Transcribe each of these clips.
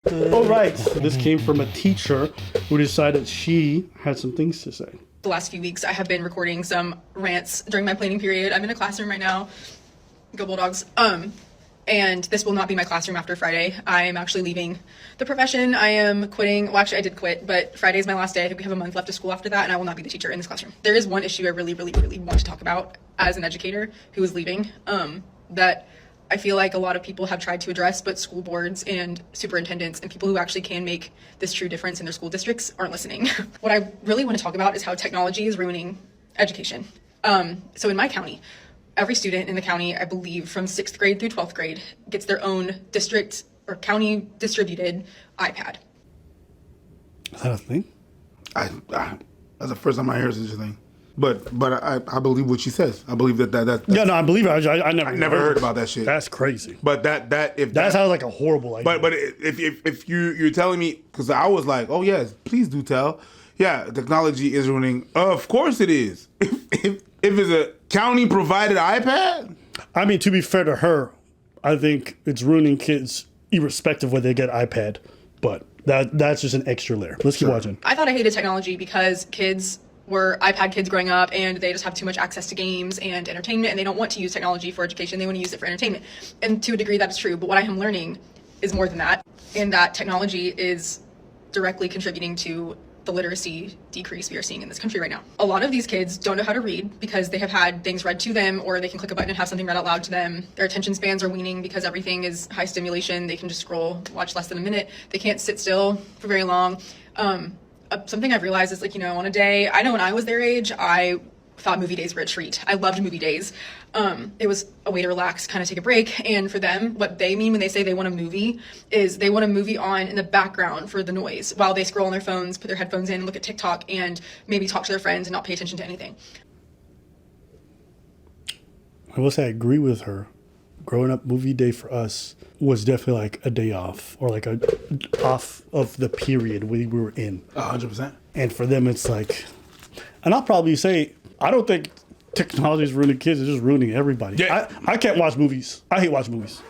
All right. This came from a teacher who decided she had some things to say. The last few weeks, I have been recording some rants during my planning period. I'm in a classroom right now. Go Bulldogs. And this will not be my classroom after Friday. I am actually leaving the profession. I am quitting. Well, actually, I did quit, but Friday is my last day. I think we have a month left of school after that, and I will not be the teacher in this classroom. There is one issue I really, really, really want to talk about as an educator who is leaving, that I feel like a lot of people have tried to address, but school boards and superintendents and people who actually can make this true difference in their school districts aren't listening. What I really want to talk about is how technology is ruining education. So in my county, every student in the county, I believe from 6th grade through 12th grade, gets their own district or county distributed iPad. Is that a thing? That's the first time I hear such a thing. But I believe what she says. I believe that. Yeah, no, I believe it. I never heard about that shit. That's crazy. But that sounds like a horrible idea. But if you're telling me, because I was like, oh yes, please do tell. Yeah, technology is ruining. Of course it is. If it's a county provided iPad. I mean, to be fair to her, I think it's ruining kids irrespective whether they get iPad. But that's just an extra layer. Let's keep watching. I thought I hated technology because kids were iPad kids growing up and they just have too much access to games and entertainment and they don't want to use technology for education. They want to use it for entertainment. And to a degree that's true. But what I am learning is more than that, in that technology is directly contributing to the literacy decrease we are seeing in this country right now. A lot of these kids don't know how to read because they have had things read to them, or they can click a button and have something read out loud to them. Their attention spans are weaning because everything is high stimulation. They can just scroll, watch less than a minute. They can't sit still for very long. Something I've realized is, like, on a day, I know when I was their age, I thought movie days were a treat. I loved movie days. It was a way to relax, kind of take a break. And for them, what they mean when they say they want a movie is they want a movie on in the background for the noise while they scroll on their phones, put their headphones in, and look at TikTok, and maybe talk to their friends and not pay attention to anything. I will say I agree with her. Growing up, movie day for us was definitely like a day off, or like a off of the period we were in. 100%. And for them, it's like, and I'll probably say, I don't think technology is ruining kids. It's just ruining everybody. Yeah. I can't watch movies. I hate watching movies.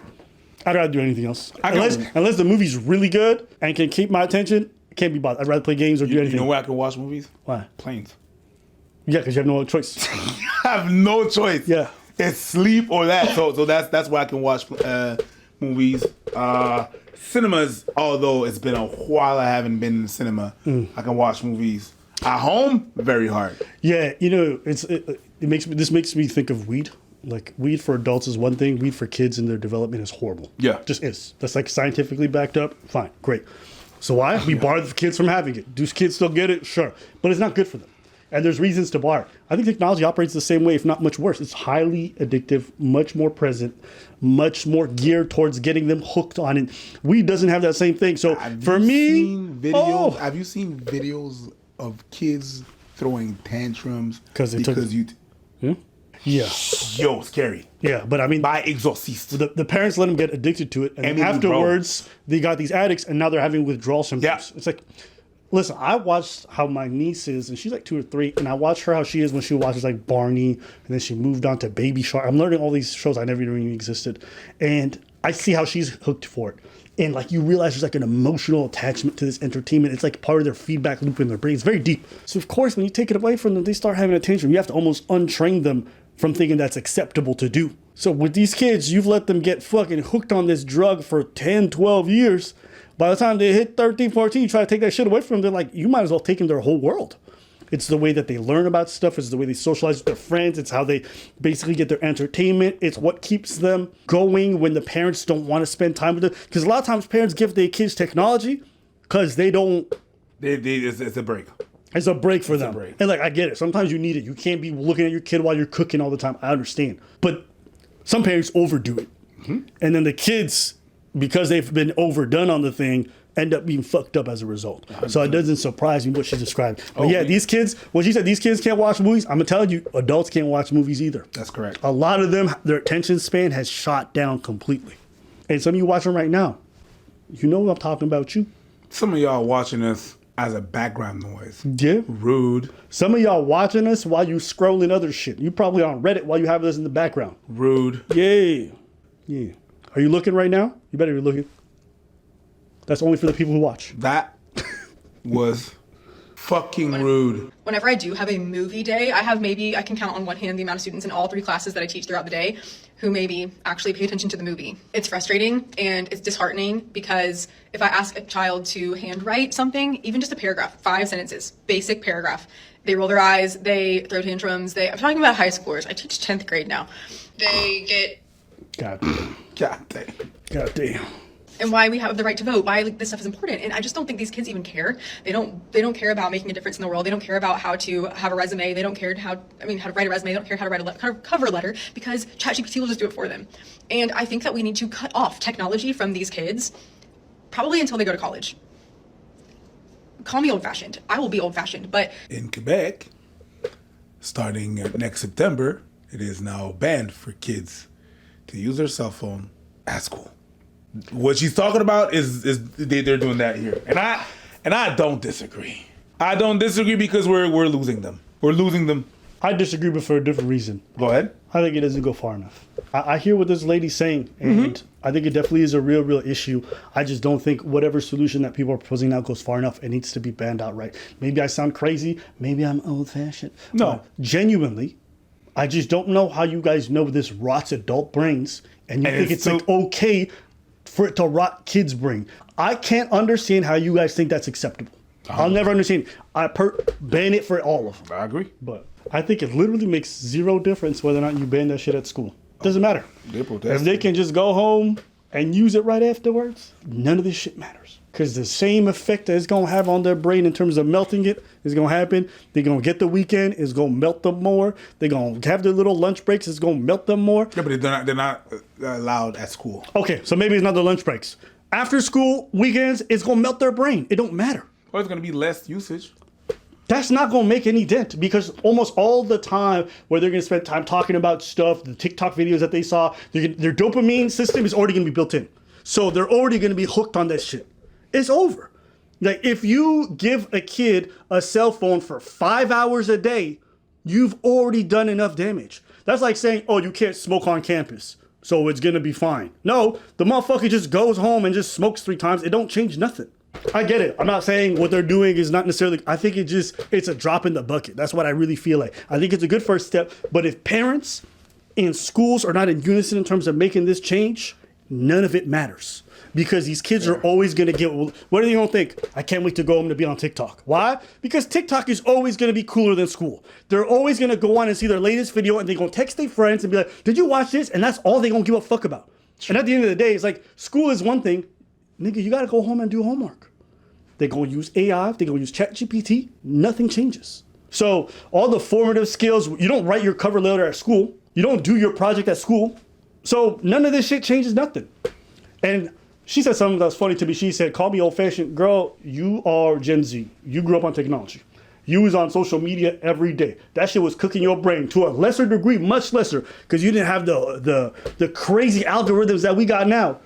I'd rather do anything else. Unless the movie's really good and can keep my attention, can't be bothered. I'd rather play games or do anything. You know where I can watch movies? Why? Planes. Yeah, because you have no other choice. I have no choice. Yeah. It's sleep or that. So that's where I can watch movies. Cinemas, although it's been a while I haven't been in the cinema, I can watch movies. At home, very hard. Yeah, this makes me think of weed. Like, weed for adults is one thing. Weed for kids in their development is horrible. Yeah. Just is. That's like scientifically backed up. Fine. Great. So why? We bar the kids from having it. Do kids still get it? Sure. But it's not good for them. And there's reasons to bar. I think technology operates the same way, if not much worse. It's highly addictive, much more present, much more geared towards getting them hooked on it. Weed doesn't have that same thing. So Have you seen videos of kids throwing tantrums because you. Yeah. Yeah. Yo, scary. Yeah, but I mean, by exorcist. The parents let them get addicted to it, and afterwards they got these addicts, and now they're having withdrawal symptoms. Yeah. It's like, listen, I watched how my niece is, and she's like 2 or 3, and I watched her how she is when she watches like Barney, and then she moved on to Baby Shark. I'm learning all these shows I never even knew existed, and I see how she's hooked for it. And like, you realize there's like an emotional attachment to this entertainment. It's like part of their feedback loop in their brain. It's very deep. So of course, when you take it away from them, they start having a tantrum. You have to almost untrain them from thinking that's acceptable to do. So with these kids, you've let them get fucking hooked on this drug for 10, 12 years. By the time they hit 13, 14, you try to take that shit away from them, they're like, you might as well take them their whole world. It's the way that they learn about stuff. It's the way they socialize with their friends. It's how they basically get their entertainment. It's what keeps them going when the parents don't want to spend time with them. Because a lot of times parents give their kids technology because they don't. It's a break. It's a break for them. And like, I get it. Sometimes you need it. You can't be looking at your kid while you're cooking all the time. I understand. But some parents overdo it. Mm-hmm. And then the kids, because they've been overdone on the thing, end up being fucked up as a result. 100%. So it doesn't surprise me what she described. But these kids, when she said these kids can't watch movies, I'm going to tell you, adults can't watch movies either. That's correct. A lot of them, their attention span has shot down completely. And some of you watching right now, you know I'm talking about you. Some of y'all watching us as a background noise. Yeah. Rude. Some of y'all watching us while you scrolling other shit. You probably on Reddit while you have this in the background. Rude. Yeah. Yeah. Are you looking right now? You better be looking. That's only for the people who watch. That was fucking rude. Whenever I do have a movie day, I can count on one hand the amount of students in all 3 classes that I teach throughout the day who maybe actually pay attention to the movie. It's frustrating and it's disheartening because if I ask a child to handwrite something, even just a paragraph, 5 sentences, basic paragraph, they roll their eyes, they throw tantrums. I'm talking about high schoolers. I teach 10th grade now. They get... God damn. God damn. God damn. And why we have the right to vote, why this stuff is important. And I just don't think these kids even care. They don't care about making a difference in the world. They don't care about how to have a resume. They don't care how to write a resume. They don't care how to write a cover letter because ChatGPT will just do it for them. And I think that we need to cut off technology from these kids, probably until they go to college. Call me old-fashioned. I will be old-fashioned, but... In Quebec, starting next September, it is now banned for kids to use their cell phone at school. What she's talking about is they're doing that here, and I don't disagree. I don't disagree because we're losing them. We're losing them. I disagree, but for a different reason. Go ahead. I think it doesn't go far enough. I hear what this lady's saying, and I think it definitely is a real issue. I just don't think whatever solution that people are proposing now goes far enough. It needs to be banned outright. Maybe I sound crazy. Maybe I'm old-fashioned. No. Genuinely, I just don't know how you guys know this rots adult brains, and you think it's like okay for it to rot kids' brain. I can't understand how you guys think that's acceptable. I'll never understand. Ban it for all of them. I agree. But I think it literally makes zero difference whether or not you ban that shit at school. Doesn't matter. If they can just go home and use it right afterwards, none of this shit matters. Because the same effect that it's going to have on their brain in terms of melting it is going to happen. They're going to get the weekend. It's going to melt them more. They're going to have their little lunch breaks. It's going to melt them more. Yeah, but they're not allowed at school. Okay, so maybe it's not the lunch breaks. After school, weekends, it's going to melt their brain. It don't matter. Or it's going to be less usage. That's not going to make any dent because almost all the time where they're going to spend time talking about stuff, the TikTok videos that they saw, their dopamine system is already going to be built in. So they're already going to be hooked on that shit. It's over. Like if you give a kid a cell phone for 5 hours a day, you've already done enough damage. That's like saying, oh, you can't smoke on campus, so it's going to be fine. No, the motherfucker just goes home and just smokes 3 times. It don't change nothing. I get it. I'm not saying what they're doing is not necessarily, I think it's a drop in the bucket. That's what I really feel like. I think it's a good first step, but if parents and schools are not in unison in terms of making this change, none of it matters. Because these kids are always going to get, what are they going to think? I can't wait to go home to be on TikTok. Why? Because TikTok is always going to be cooler than school. They're always going to go on and see their latest video and they're going to text their friends and be like, did you watch this? And that's all they're going to give a fuck about. And at the end of the day, it's like, school is one thing. Nigga, you got to go home and do homework. They're going to use AI. They're going to use ChatGPT. Nothing changes. So all the formative skills, you don't write your cover letter at school. You don't do your project at school. So none of this shit changes nothing. And she said something that was funny to me. She said, call me old-fashioned. Girl, you are Gen Z. You grew up on technology. You was on social media every day. That shit was cooking your brain to a lesser degree, much lesser, because you didn't have the crazy algorithms that we got now.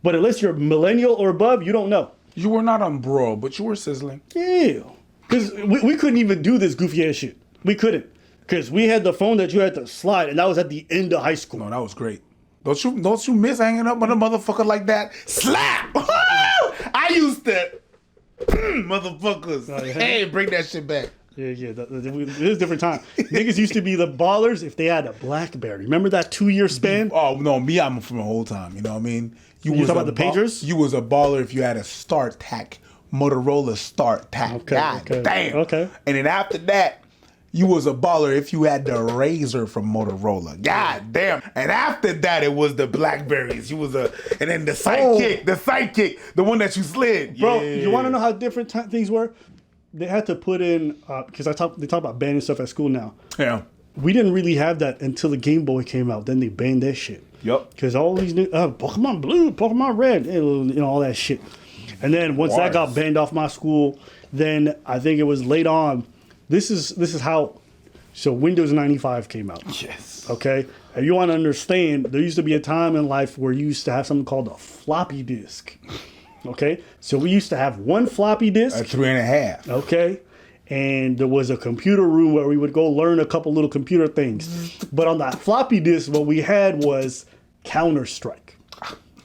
But unless you're millennial or above, you don't know. You were not on bro, but you were sizzling. Yeah. Because we couldn't even do this goofy ass shit. We couldn't. Because we had the phone that you had to slide, and that was at the end of high school. No, that was great. Don't you miss hanging up on a motherfucker like that? Slap! I used to, motherfuckers. Oh, yeah. Hey, bring that shit back. Yeah. It was a different time. Niggas used to be the ballers if they had a BlackBerry. Remember that 2-year span? Oh no, me, I'm from the whole time. You know what I mean? You talking about the pagers? You was a baller if you had a StarTAC, Motorola StarTAC. Okay, God damn. Okay. And then after that, you was a baller if you had the Razor from Motorola. God damn. And after that, it was the Blackberries. You was and then the Sidekick, the one that you slid. Bro, you want to know how different things were? They had to put in, because they talk about banning stuff at school now. Yeah. We didn't really have that until the Game Boy came out. Then they banned that shit. Yep. Because all these new, Pokemon Blue, Pokemon Red, all that shit. And then once that got banned off my school, then I think it was late on. This is how. So Windows 95 came out. Yes. Okay. And you want to understand, there used to be a time in life where you used to have something called a floppy disk. Okay. So we used to have one floppy disk. A 3.5. Okay. And there was a computer room where we would go learn a couple little computer things. But on that floppy disk, what we had was Counter-Strike.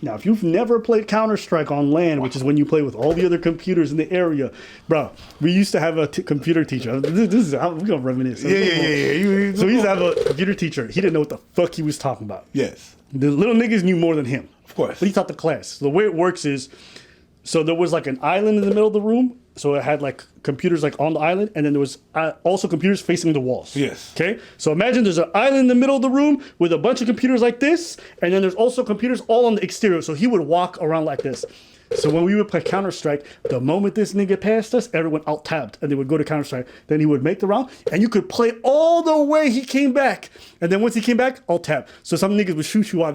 Now, if you've never played Counter-Strike on LAN, which is when you play with all the other computers in the area, bro, we used to have a computer teacher. We're going to reminisce. Yeah. So we used to have a computer teacher. He didn't know what the fuck he was talking about. Yes. The little niggas knew more than him. Of course. But he taught the class. So the way it works is, so there was like an island in the middle of the room. So it had like computers like on the island, and then there was also computers facing the walls. Yes. Okay. So imagine there's an island in the middle of the room with a bunch of computers like this, and then there's also computers all on the exterior. So he would walk around like this. So when we would play Counter-Strike, the moment this nigga passed us, everyone alt-tabbed, and they would go to Counter-Strike. Then he would make the round, and you could play all the way he came back. And then once he came back, alt-tab. So some niggas would shoot you while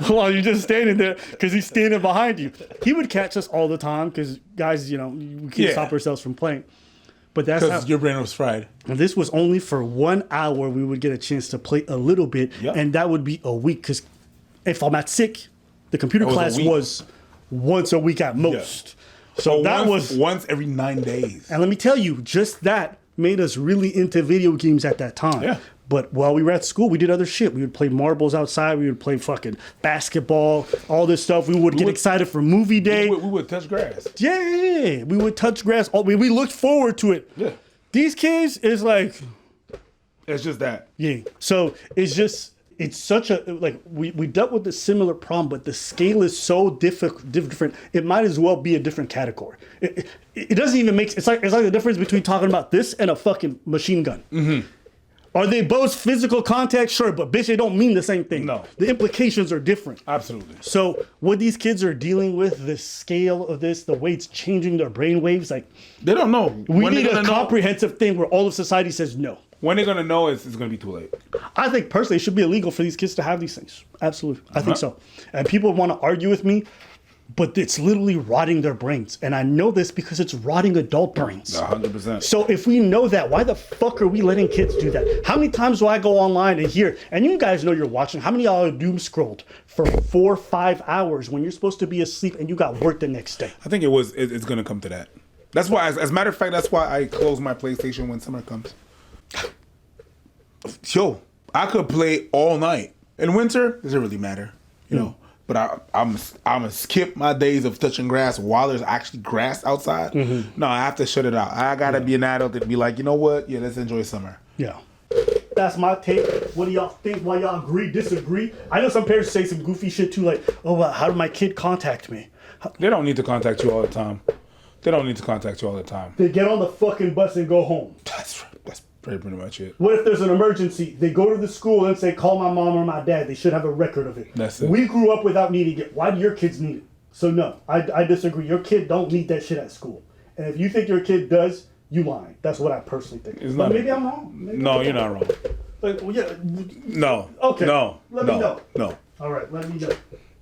while you're just standing there, because he's standing behind you. He would catch us all the time, because guys, we can't stop ourselves from playing. But that's because your brain was fried. And this was only for 1 hour. We would get a chance to play a little bit, and that would be a week. Because if I'm not sick, the computer class was once a week at most. So that was once every 9 days. And let me tell you, just that made us really into video games at that time. Yeah. But while we were at school, we did other shit. We would play marbles outside. We would play fucking basketball, all this stuff. We would get excited for movie day. We would touch grass. Yeah, we would touch grass. We looked forward to it. Yeah. These kids is like... It's just that. Yeah. So it's such a, like, we dealt with a similar problem, but the scale is so different. It might as well be a different category. It doesn't even make, it's like the difference between talking about this and a fucking machine gun. Mm-hmm. Are they both physical contact? Sure, but bitch, they don't mean the same thing. No. The implications are different. Absolutely. So what these kids are dealing with, the scale of this, the way it's changing their brain waves, like, they don't know. We need a comprehensive thing where all of society says no. When they're going to know, it's going to be too late. I think personally it should be illegal for these kids to have these things. Absolutely. I think so. And people want to argue with me, but it's literally rotting their brains. And I know this because it's rotting adult brains. 100%. So if we know that, why the fuck are we letting kids do that? How many times do I go online and hear, and you guys know you're watching, how many of y'all doom scrolled for 4 or 5 hours when you're supposed to be asleep and you got work the next day? I think it's going to come to that. That's why, as a matter of fact, that's why I close my PlayStation when summer comes. Yo, I could play all night. In winter, doesn't really matter, you know. But I'm gonna skip my days of touching grass while there's actually grass outside. Mm-hmm. No, I have to shut it out. I gotta be an adult and be like, you know what? Yeah, let's enjoy summer. Yeah. That's my take. What do y'all think? Why y'all agree, disagree? I know some parents say some goofy shit too, like, oh, how did my kid contact me? They don't need to contact you all the time. They don't need to contact you all the time. They get on the fucking bus and go home. That's pretty much it. What if there's an emergency? They go to the school and say, call my mom or my dad. They should have a record of it. That's it. We grew up without needing it. Why do your kids need it? So no, I disagree. Your kid don't need that shit at school. And if you think your kid does, you lying. That's what I personally think. But maybe I'm wrong. No, you're not wrong. Like, well, yeah. No. Okay. No. Let me know. No. All right, let me know.